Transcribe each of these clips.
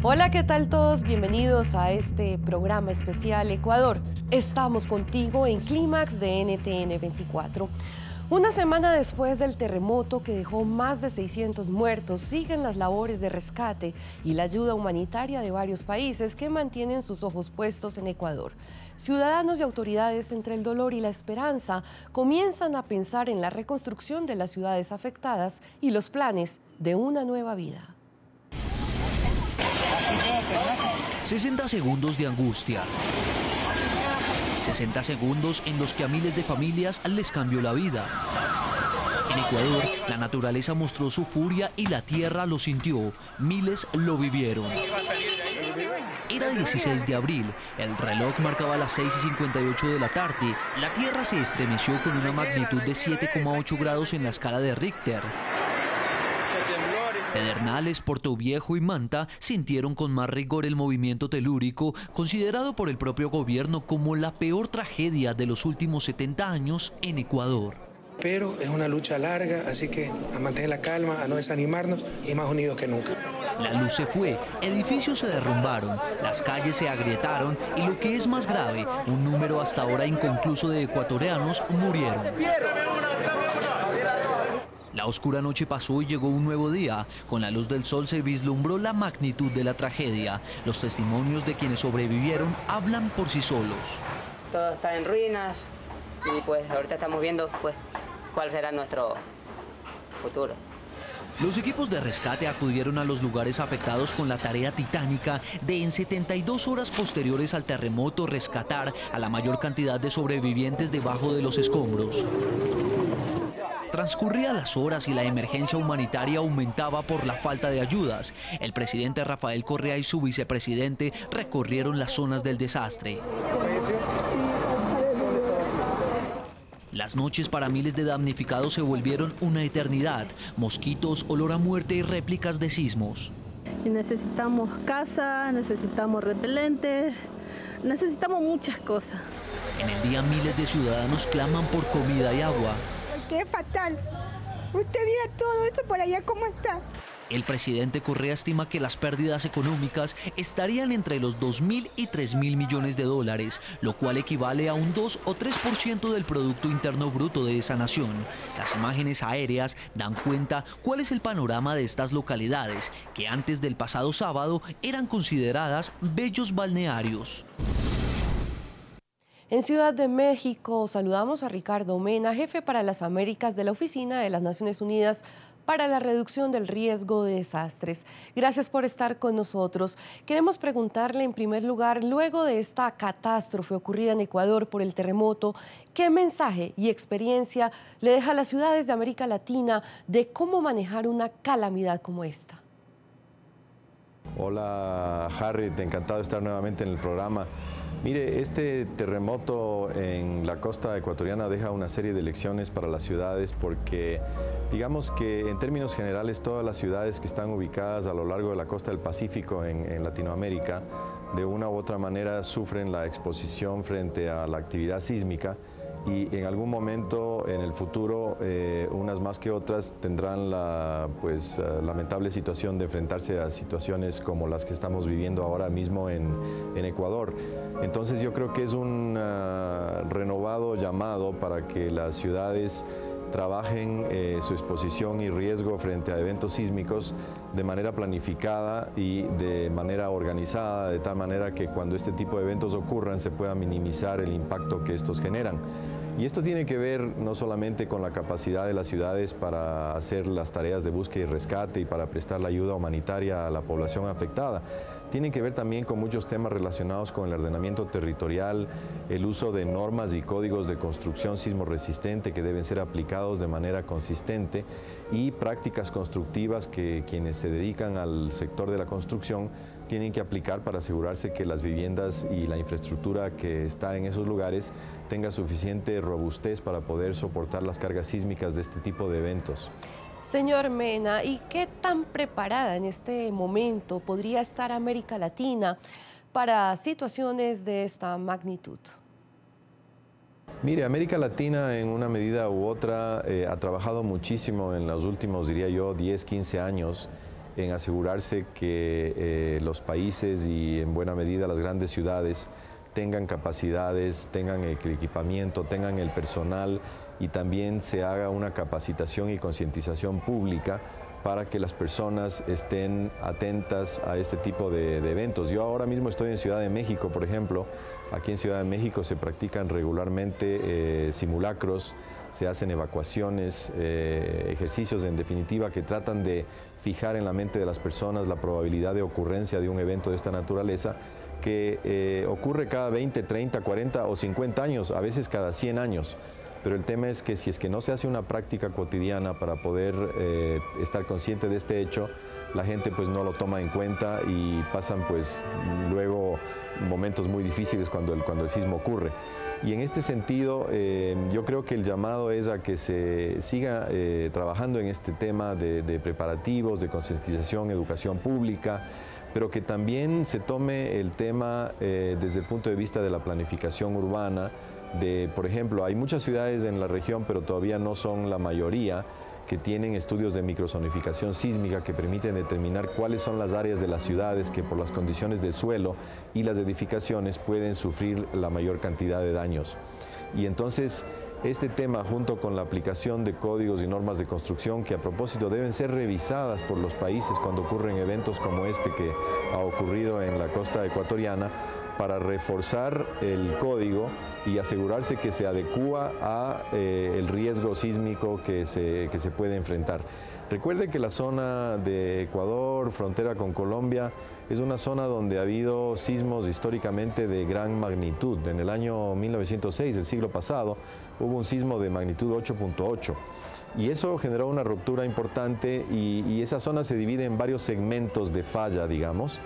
Hola, ¿qué tal todos? Bienvenidos a este programa especial Ecuador. Estamos contigo en Clímax de NTN 24. Una semana después del terremoto que dejó más de 600 muertos, siguen las labores de rescate y la ayuda humanitaria de varios países que mantienen sus ojos puestos en Ecuador. Ciudadanos y autoridades, entre el dolor y la esperanza, comienzan a pensar en la reconstrucción de las ciudades afectadas y los planes de una nueva vida. 60 segundos de angustia. 60 segundos en los que a miles de familias les cambió la vida. En Ecuador, la naturaleza mostró su furia y la tierra lo sintió. Miles lo vivieron. Era 16 de abril, el reloj marcaba las 6:58 de la tarde. La tierra se estremeció con una magnitud de 7,8 grados en la escala de Richter. Pedernales, Portoviejo y Manta sintieron con más rigor el movimiento telúrico, considerado por el propio gobierno como la peor tragedia de los últimos 70 años en Ecuador. Pero es una lucha larga, así que a mantener la calma, a no desanimarnos y más unidos que nunca. La luz se fue, edificios se derrumbaron, las calles se agrietaron y lo que es más grave, un número hasta ahora inconcluso de ecuatorianos murieron. La oscura noche pasó y llegó un nuevo día. Con la luz del sol se vislumbró la magnitud de la tragedia. Los testimonios de quienes sobrevivieron hablan por sí solos. Todo está en ruinas y pues ahorita estamos viendo pues cuál será nuestro futuro. Los equipos de rescate acudieron a los lugares afectados con la tarea titánica de en 72 horas posteriores al terremoto rescatar a la mayor cantidad de sobrevivientes debajo de los escombros. Transcurrían las horas y la emergencia humanitaria aumentaba por la falta de ayudas. El presidente Rafael Correa y su vicepresidente recorrieron las zonas del desastre. Las noches para miles de damnificados se volvieron una eternidad. Mosquitos, olor a muerte y réplicas de sismos. Y necesitamos casa, necesitamos repelentes, necesitamos muchas cosas. En el día miles de ciudadanos claman por comida y agua. ¡Qué fatal! Usted mira todo eso por allá cómo está. El presidente Correa estima que las pérdidas económicas estarían entre los 2.000 y 3.000 millones de dólares, lo cual equivale a un 2 o 3% del Producto Interno Bruto de esa nación. Las imágenes aéreas dan cuenta cuál es el panorama de estas localidades, que antes del pasado sábado eran consideradas bellos balnearios. En Ciudad de México saludamos a Ricardo Mena, jefe para las Américas de la Oficina de las Naciones Unidas para la Reducción del Riesgo de Desastres. Gracias por estar con nosotros. Queremos preguntarle en primer lugar, luego de esta catástrofe ocurrida en Ecuador por el terremoto, ¿qué mensaje y experiencia le deja a las ciudades de América Latina de cómo manejar una calamidad como esta? Hola Harry, encantado de estar nuevamente en el programa. Mire, este terremoto en la costa ecuatoriana deja una serie de lecciones para las ciudades porque digamos que en términos generales todas las ciudades que están ubicadas a lo largo de la costa del Pacífico en Latinoamérica de una u otra manera sufren la exposición frente a la actividad sísmica y en algún momento en el futuro unas más que otras tendrán la lamentable situación de enfrentarse a situaciones como las que estamos viviendo ahora mismo en Ecuador. Entonces yo creo que es un renovado llamado para que las ciudades trabajen su exposición y riesgo frente a eventos sísmicos de manera planificada y de manera organizada, de tal manera que cuando este tipo de eventos ocurran se pueda minimizar el impacto que estos generan. Y esto tiene que ver no solamente con la capacidad de las ciudades para hacer las tareas de búsqueda y rescate y para prestar la ayuda humanitaria a la población afectada, tiene que ver también con muchos temas relacionados con el ordenamiento territorial, el uso de normas y códigos de construcción sismorresistente que deben ser aplicados de manera consistente y prácticas constructivas que quienes se dedican al sector de la construcción tienen que aplicar para asegurarse que las viviendas y la infraestructura que está en esos lugares tenga suficiente robustez para poder soportar las cargas sísmicas de este tipo de eventos. Señor Mena, ¿y qué tan preparada en este momento podría estar América Latina para situaciones de esta magnitud? Mire, América Latina en una medida u otra ha trabajado muchísimo en los últimos, diría yo, 10, 15 años en asegurarse que los países y en buena medida las grandes ciudades tengan capacidades, tengan el equipamiento, tengan el personal y también se haga una capacitación y concientización pública para que las personas estén atentas a este tipo de eventos. Yo ahora mismo estoy en Ciudad de México, por ejemplo. Aquí en Ciudad de México se practican regularmente simulacros, se hacen evacuaciones, ejercicios en definitiva que tratan de fijar en la mente de las personas la probabilidad de ocurrencia de un evento de esta naturaleza que ocurre cada 20, 30, 40 o 50 años, a veces cada 100 años. Pero el tema es que si es que no se hace una práctica cotidiana para poder estar consciente de este hecho, la gente pues no lo toma en cuenta y pasan pues luego momentos muy difíciles cuando el sismo ocurre. Y en este sentido yo creo que el llamado es a que se siga trabajando en este tema de preparativos, de concientización, educación pública, pero que también se tome el tema desde el punto de vista de la planificación urbana, por ejemplo, hay muchas ciudades en la región, pero todavía no son la mayoría, que tienen estudios de microzonificación sísmica que permiten determinar cuáles son las áreas de las ciudades que por las condiciones del suelo y las edificaciones pueden sufrir la mayor cantidad de daños. Y entonces este tema, junto con la aplicación de códigos y normas de construcción que a propósito deben ser revisadas por los países cuando ocurren eventos como este que ha ocurrido en la costa ecuatoriana, para reforzar el código y asegurarse que se adecúa a el riesgo sísmico que se puede enfrentar. Recuerde que la zona de Ecuador, frontera con Colombia, es una zona donde ha habido sismos históricamente de gran magnitud. En el año 1906, el siglo pasado, hubo un sismo de magnitud 8.8. Y eso generó una ruptura importante y esa zona se divide en varios segmentos de falla, digamos,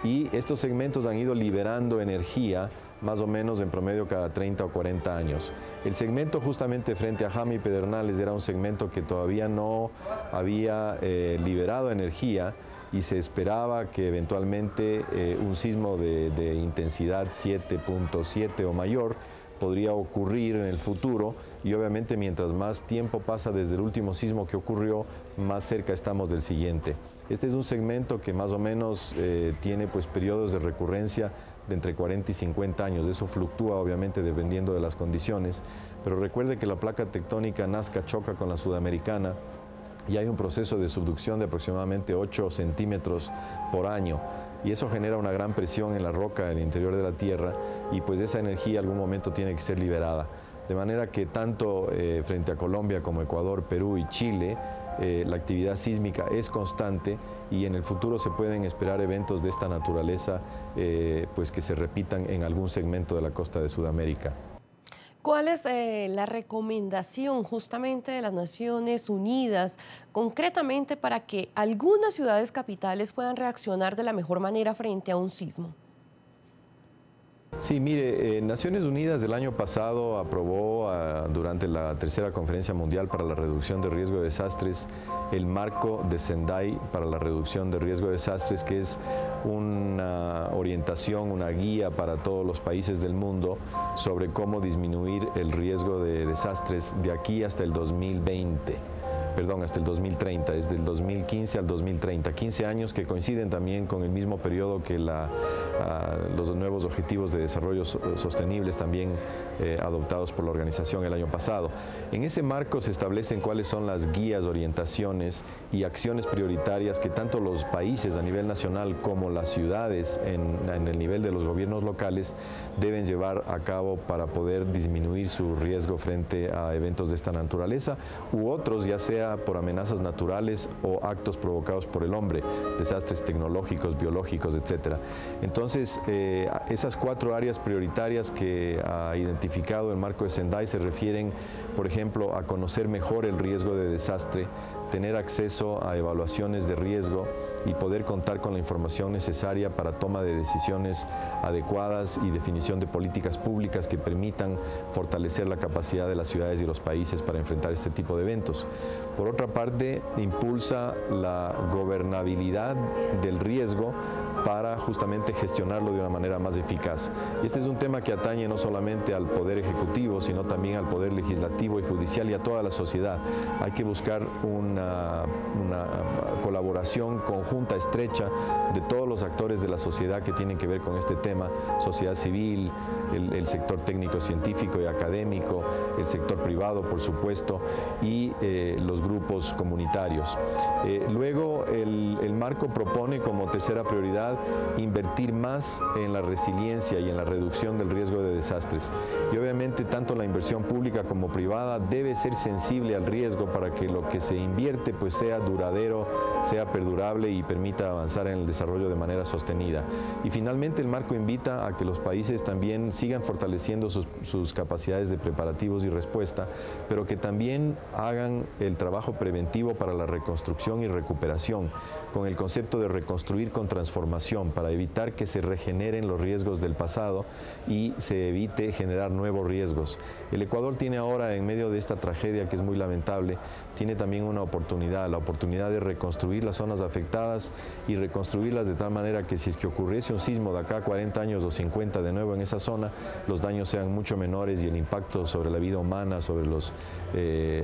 y estos segmentos han ido liberando energía más o menos en promedio cada 30 o 40 años. El segmento justamente frente a Jama y Pedernales era un segmento que todavía no había liberado energía y se esperaba que eventualmente un sismo de intensidad 7.7 o mayor podría ocurrir en el futuro y obviamente mientras más tiempo pasa desde el último sismo que ocurrió, más cerca estamos del siguiente. Este es un segmento que más o menos tiene pues periodos de recurrencia de entre 40 y 50 años. Eso fluctúa obviamente dependiendo de las condiciones, pero recuerde que la placa tectónica Nazca choca con la sudamericana y hay un proceso de subducción de aproximadamente 8 centímetros por año. Y eso genera una gran presión en la roca, en el interior de la Tierra, y pues esa energía en algún momento tiene que ser liberada. De manera que tanto frente a Colombia como Ecuador, Perú y Chile, la actividad sísmica es constante y en el futuro se pueden esperar eventos de esta naturaleza pues que se repitan en algún segmento de la costa de Sudamérica. ¿Cuál es la recomendación justamente de las Naciones Unidas, concretamente para que algunas ciudades capitales puedan reaccionar de la mejor manera frente a un sismo? Sí, mire, Naciones Unidas el año pasado aprobó durante la tercera Conferencia Mundial para la Reducción de Riesgo de Desastres el marco de Sendai para la reducción de riesgo de desastres, que es una orientación, una guía para todos los países del mundo sobre cómo disminuir el riesgo de desastres de aquí hasta el 2020. Perdón, hasta el 2030, desde el 2015 al 2030, 15 años que coinciden también con el mismo periodo que los nuevos objetivos de desarrollo sostenibles también adoptados por la organización el año pasado. En ese marco se establecen cuáles son las guías, orientaciones y acciones prioritarias que tanto los países a nivel nacional como las ciudades en el nivel de los gobiernos locales deben llevar a cabo para poder disminuir su riesgo frente a eventos de esta naturaleza u otros, ya sea por amenazas naturales o actos provocados por el hombre, desastres tecnológicos, biológicos, etc. Entonces, esas 4 áreas prioritarias que ha identificado el marco de Sendai se refieren, por ejemplo, a conocer mejor el riesgo de desastre, tener acceso a evaluaciones de riesgo y poder contar con la información necesaria para toma de decisiones adecuadas y definición de políticas públicas que permitan fortalecer la capacidad de las ciudades y los países para enfrentar este tipo de eventos. Por otra parte, impulsa la gobernabilidad del riesgo para justamente gestionarlo de una manera más eficaz. Y este es un tema que atañe no solamente al Poder Ejecutivo, sino también al Poder Legislativo y Judicial y a toda la sociedad. Hay que buscar una colaboración colaboración conjunta, estrecha, de todos los actores de la sociedad que tienen que ver con este tema, sociedad civil, el sector técnico, científico y académico, el sector privado, por supuesto, y los grupos comunitarios. Luego, el marco propone como tercera prioridad invertir más en la resiliencia y en la reducción del riesgo de desastres. Y obviamente tanto la inversión pública como privada debe ser sensible al riesgo para que lo que se invierte pues sea duradero, sea perdurable y permita avanzar en el desarrollo de manera sostenida. Y finalmente el marco invita a que los países también sigan fortaleciendo sus capacidades de preparativos y respuesta, pero que también hagan el trabajo preventivo para la reconstrucción y recuperación, con el concepto de reconstruir con transformación, para evitar que se regeneren los riesgos del pasado y se evite generar nuevos riesgos. El Ecuador tiene ahora, en medio de esta tragedia que es muy lamentable, tiene también una oportunidad, la oportunidad de reconstruir las zonas afectadas y reconstruirlas de tal manera que si es que ocurriese un sismo de acá a 40 años o 50 de nuevo en esa zona, los daños sean mucho menores y el impacto sobre la vida humana, sobre las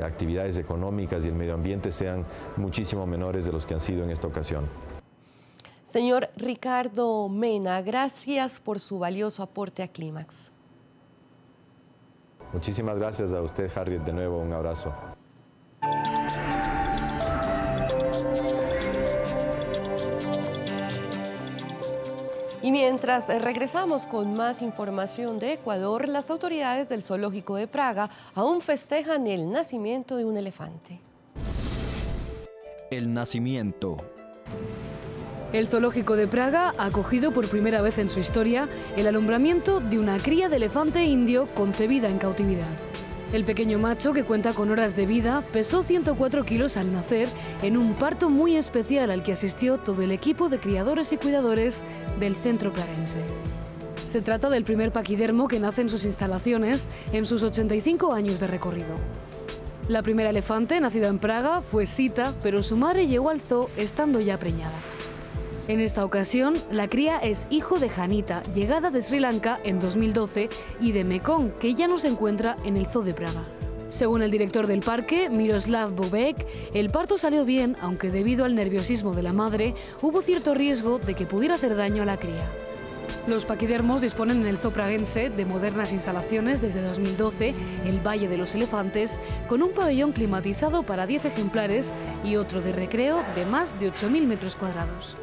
actividades económicas y el medio ambiente sean muchísimo menores de los que han sido en esta ocasión. Señor Ricardo Mena, gracias por su valioso aporte a Clímax. Muchísimas gracias a usted, Harriet, de nuevo un abrazo. Y mientras regresamos con más información de Ecuador, las autoridades del Zoológico de Praga aún festejan el nacimiento de un elefante. El nacimiento. El Zoológico de Praga ha acogido por primera vez en su historia el alumbramiento de una cría de elefante indio concebida en cautividad. El pequeño macho, que cuenta con horas de vida, pesó 104 kilos al nacer en un parto muy especial al que asistió todo el equipo de criadores y cuidadores del centro praguense. Se trata del primer paquidermo que nace en sus instalaciones en sus 85 años de recorrido. La primera elefante, nacida en Praga, fue Sita, pero su madre llegó al zoo estando ya preñada. En esta ocasión, la cría es hijo de Janita, llegada de Sri Lanka en 2012, y de Mekong, que ya no se encuentra en el Zoo de Praga. Según el director del parque, Miroslav Bobek, el parto salió bien, aunque debido al nerviosismo de la madre, hubo cierto riesgo de que pudiera hacer daño a la cría. Los paquidermos disponen en el zoo praguense de modernas instalaciones desde 2012, el Valle de los Elefantes, con un pabellón climatizado para 10 ejemplares y otro de recreo de más de 8.000 metros cuadrados.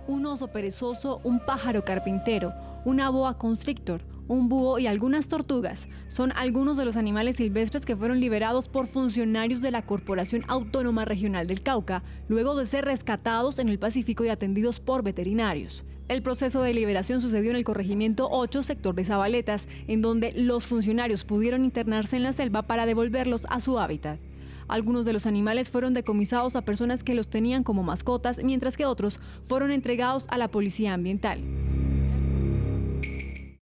Un oso perezoso, un pájaro carpintero, una boa constrictor, un búho y algunas tortugas son algunos de los animales silvestres que fueron liberados por funcionarios de la Corporación Autónoma Regional del Cauca, luego de ser rescatados en el Pacífico y atendidos por veterinarios. El proceso de liberación sucedió en el corregimiento 8, sector de Zabaletas, en donde los funcionarios pudieron internarse en la selva para devolverlos a su hábitat. Algunos de los animales fueron decomisados a personas que los tenían como mascotas, mientras que otros fueron entregados a la policía ambiental.